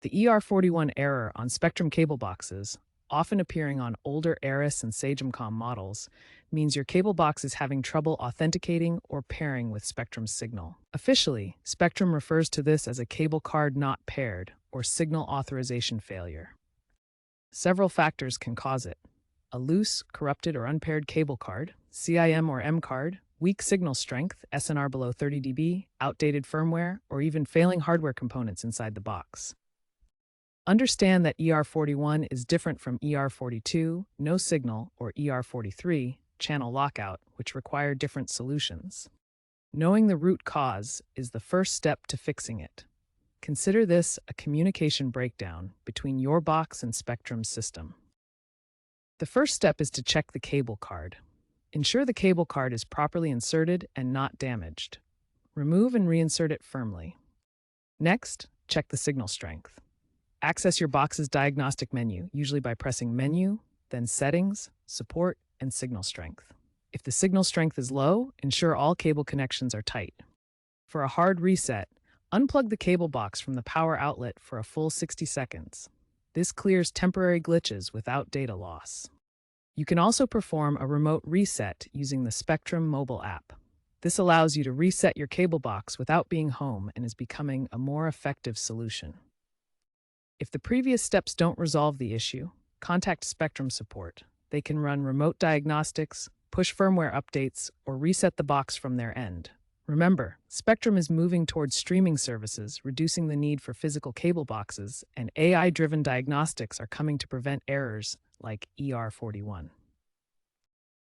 The ER41 error on Spectrum cable boxes, often appearing on older Aris and Sagemcom models, means your cable box is having trouble authenticating or pairing with Spectrum's signal. Officially, Spectrum refers to this as a cable card not paired or signal authorization failure. Several factors can cause it: a loose, corrupted, or unpaired cable card, CIM or M card, weak signal strength, SNR below 30 dB, outdated firmware, or even failing hardware components inside the box. Understand that ER41 is different from ER42, no signal, or ER43, channel lockout, which require different solutions. Knowing the root cause is the first step to fixing it. Consider this a communication breakdown between your box and Spectrum's system. The first step is to check the cable card. Ensure the cable card is properly inserted and not damaged. Remove and reinsert it firmly. Next, check the signal strength. Access your box's diagnostic menu, usually by pressing Menu, then Settings, Support, and Signal Strength. If the signal strength is low, ensure all cable connections are tight. For a hard reset, unplug the cable box from the power outlet for a full 60 seconds. This clears temporary glitches without data loss. You can also perform a remote reset using the Spectrum mobile app. This allows you to reset your cable box without being home and is becoming a more effective solution. If the previous steps don't resolve the issue, contact Spectrum support. They can run remote diagnostics, push firmware updates, or reset the box from their end. Remember, Spectrum is moving towards streaming services, reducing the need for physical cable boxes, and AI-driven diagnostics are coming to prevent errors like ER41.